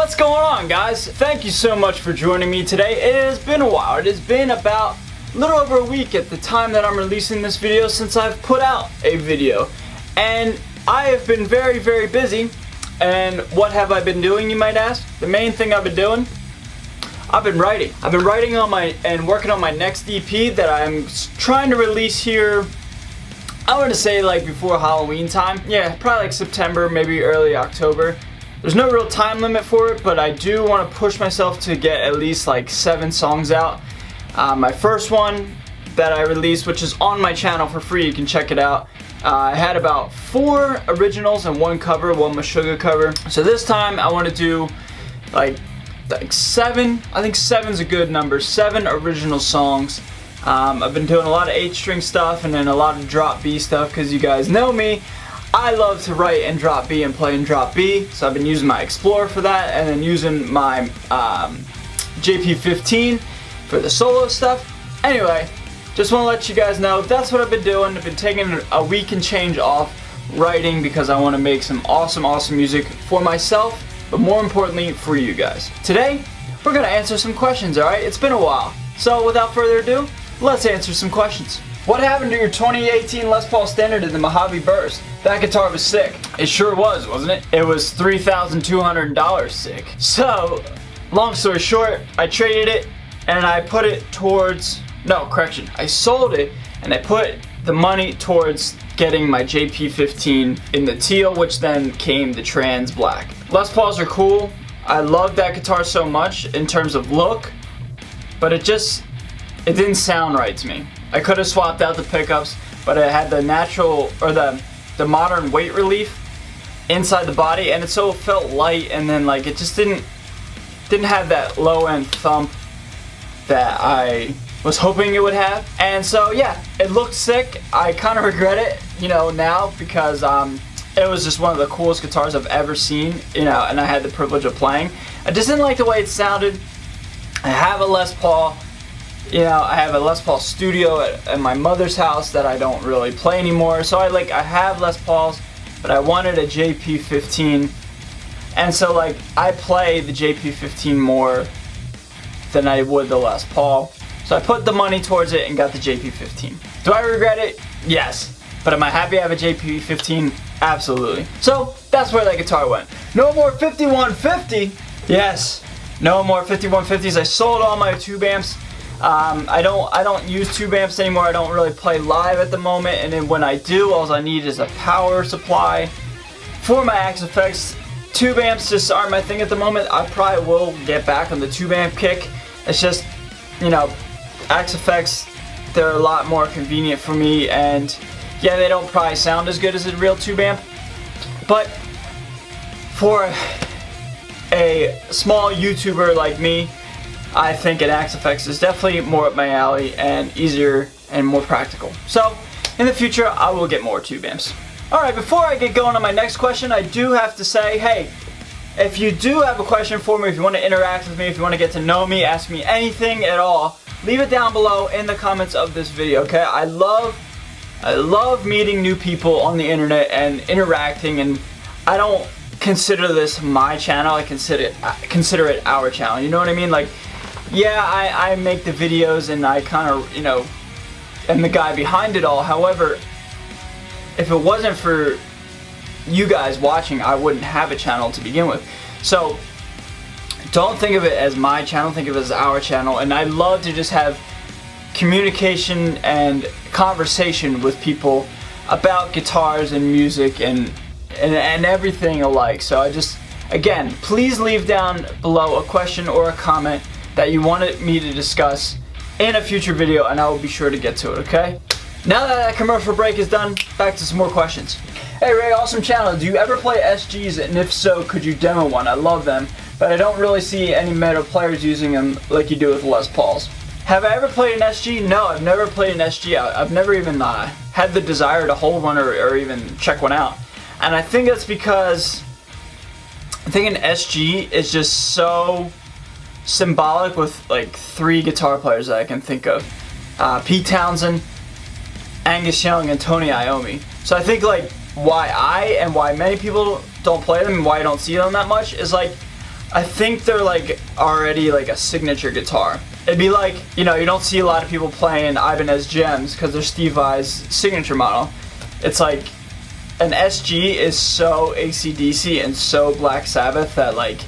What's going on, guys? Thank you so much for joining me today. It has been a while. It has been about a little over a week at the time that I'm releasing this video since I've put out a video. And I have been very, very busy. And what have I been doing, you might ask? The main thing I've been doing? I've been writing. I've been writing on working on my next EP that I'm trying to release here. I want to say like before Halloween time. Yeah, probably like September, maybe early October. There's no real time limit for it, but I do want to push myself to get at least like 7 songs out. My first one that I released, which is on my channel for free, you can check it out. I had about 4 originals and 1 cover, one Meshuggah cover. So this time I want to do like 7. I think 7's a good number. 7 original songs. I've been doing a lot of 8-string stuff and then a lot of drop B stuff because you guys know me. I love to write in drop B and play in drop B, so I've been using my Explorer for that and then using my JP15 for the solo stuff. Anyway, just want to let you guys know that's what I've been doing. I've been taking a week and change off writing because I want to make some awesome music for myself, but more importantly for you guys. Today, we're going to answer some questions, alright? It's been a while. So without further ado, let's answer some questions. What happened to your 2018 Les Paul Standard in the Mojave Burst? That guitar was sick. It sure was, wasn't it? It was $3,200 sick. So, long story short, I traded it and I put it towards, no, correction, I sold it and I put the money towards getting my JP15 in the teal, which then came the trans black. Les Pauls are cool. I love that guitar so much in terms of look, but it didn't sound right to me. I could have swapped out the pickups, but it had the natural, or the modern weight relief inside the body, and it so felt light, and then like it just didn't have that low end thump that I was hoping it would have. And so yeah, it looked sick. I kind of regret it, now, because it was just one of the coolest guitars I've ever seen, and I had the privilege of playing. I just didn't like the way it sounded. I have a Les Paul. I have a Les Paul studio at my mother's house that I don't really play anymore. So I have Les Pauls, but I wanted a JP15. And so I play the JP15 more than I would the Les Paul. So I put the money towards it and got the JP15. Do I regret it? Yes. But am I happy I have a JP15? Absolutely. So that's where that guitar went. No more 5150. Yes. No more 5150s. I sold all my tube amps. I don't use tube amps anymore. I don't really play live at the moment, and then when I do, all I need is a power supply for my Axe-Fx. Tube amps just aren't my thing at the moment. I probably will get back on the tube amp kick. It's just, Axe-Fx, they're a lot more convenient for me, and yeah, they don't probably sound as good as a real tube amp, but for a small YouTuber like me, I think an Axe-Fx is definitely more up my alley and easier and more practical. So, in the future, I will get more tube amps. Alright, before I get going on my next question, I do have to say, hey, if you do have a question for me, if you want to interact with me, if you want to get to know me, ask me anything at all, leave it down below in the comments of this video, okay? I love meeting new people on the internet and interacting, and I don't consider this my channel, I consider it our channel, you know what I mean? Yeah, I make the videos and I kind of, am the guy behind it all. However, if it wasn't for you guys watching, I wouldn't have a channel to begin with. So, don't think of it as my channel, think of it as our channel. And I love to just have communication and conversation with people about guitars and music and everything alike. So again, please leave down below a question or a comment that you wanted me to discuss in a future video, and I will be sure to get to it, okay? Now that commercial break is done, back to some more questions. Hey Ray, awesome channel. Do you ever play SGs, and if so, could you demo one? I love them, but I don't really see any metal players using them like you do with Les Pauls. Have I ever played an SG? No, I've never played an SG. I've never even had the desire to hold one or even check one out. And I think that's because I think an SG is just so symbolic with 3 guitar players that I can think of. Pete Townsend, Angus Young, and Tony Iommi. So I think why I and why many people don't play them and why I don't see them that much is I think they're like already like a signature guitar. It'd be like, you know, you don't see a lot of people playing Ibanez Gems because they're Steve Vai's signature model. It's like an SG is so AC/DC and so Black Sabbath that like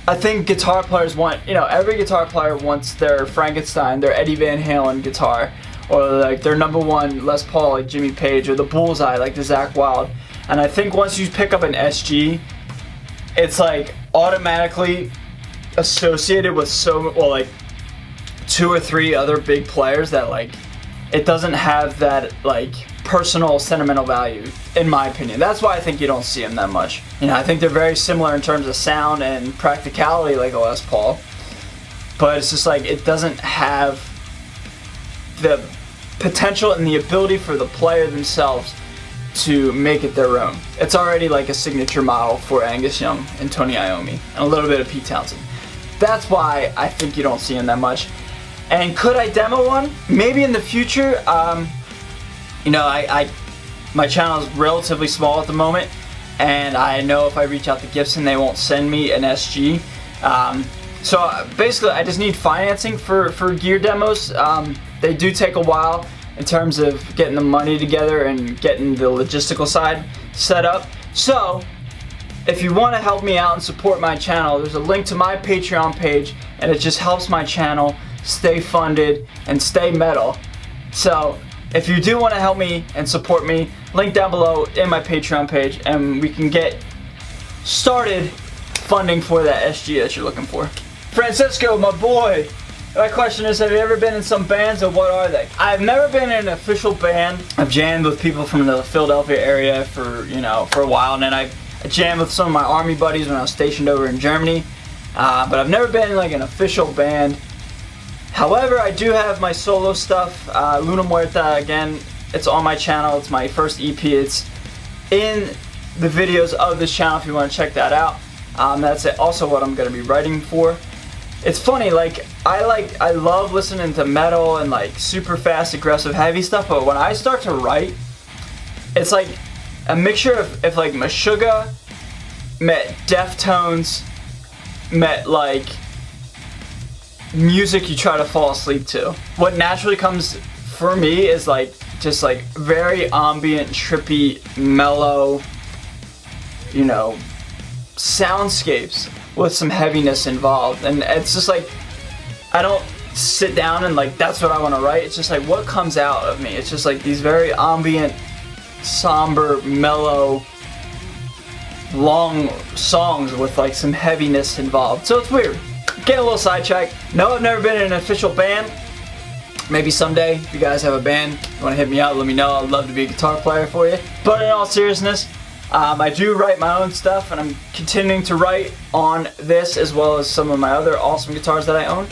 I think guitar players want, you know, every guitar player wants their Frankenstein, their Eddie Van Halen guitar, or like their #1 Les Paul like Jimmy Page, or the Bullseye like the Zakk Wylde. And I think once you pick up an SG, it's like automatically associated with like 2 or 3 other big players that like it doesn't have that like personal sentimental value, in my opinion. That's why I think you don't see them that much. You know, I think they're very similar in terms of sound and practicality like a Les Paul, but it's just like it doesn't have the potential and the ability for the player themselves to make it their own. It's already like a signature model for Angus Young and Tony Iommi and a little bit of Pete Townsend. That's why I think you don't see them that much. And could I demo one? Maybe in the future. You know, my channel is relatively small at the moment, and I know if I reach out to Gibson, they won't send me an SG. So basically, I just need financing for gear demos. They do take a while in terms of getting the money together and getting the logistical side set up. So if you want to help me out and support my channel, there's a link to my Patreon page, and it just helps my channel stay funded and stay metal. So if you do want to help me and support me, link down below in my Patreon page, and we can get started funding for that SG that you're looking for. Francisco, my boy, my question is, have you ever been in some bands, and what are they? I've never been in an official band. I've jammed with people from the Philadelphia area for a while, and then I jammed with some of my army buddies when I was stationed over in Germany. But I've never been in like an official band. However, I do have my solo stuff, Luna Muerta. Again, it's on my channel. It's my first EP. It's in the videos of this channel if you want to check that out. That's also what I'm going to be writing for. It's funny, like I love listening to metal and like super fast, aggressive, heavy stuff, but when I start to write, it's like a mixture of if like Meshuggah met Deftones met like music you try to fall asleep to. What naturally comes for me is like just like very ambient, trippy, mellow, you know, soundscapes with some heaviness involved. And it's just like I don't sit down and like that's what I want to write. It's just like what comes out of me. It's just like these very ambient, somber, mellow, long songs with like some heaviness involved. So it's weird. Get a little sidetracked. No, I've never been in an official band. Maybe someday, if you guys have a band, you want to hit me out, let me know. I'd love to be a guitar player for you. But in all seriousness, I do write my own stuff, and I'm continuing to write on this as well as some of my other awesome guitars that I own.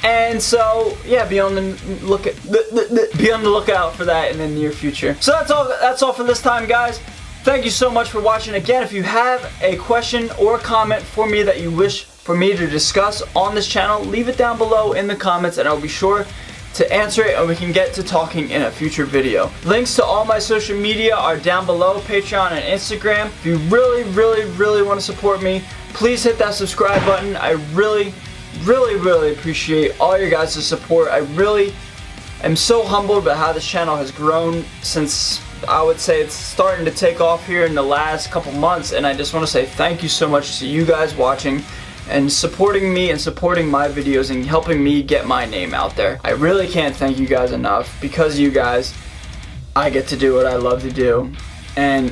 And so, yeah, be on the lookout for that in the near future. So that's all for this time, guys. Thank you so much for watching. Again, if you have a question or comment for me that you wish for me to discuss on this channel, leave it down below in the comments, and I'll be sure to answer it, and we can get to talking in a future video. Links to all my social media are down below, Patreon and Instagram. If you really want to support me, please hit that subscribe button. I really appreciate all your guys' support. I really am so humbled by how this channel has grown since, I would say, it's starting to take off here in the last couple months, and I just want to say thank you so much to you guys watching and supporting me and supporting my videos and helping me get my name out there. I really can't thank you guys enough. Because of you guys, I get to do what I love to do and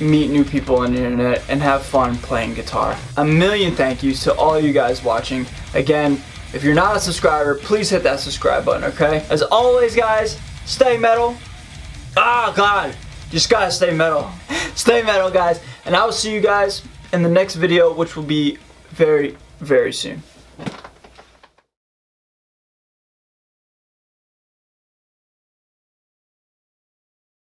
meet new people on the internet and have fun playing guitar. A million thank yous to all you guys watching. Again, if you're not a subscriber, please hit that subscribe button, okay? As always, guys, stay metal. Ah, God, just gotta stay metal. Stay metal, guys, and I will see you guys in the next video, which will be very soon.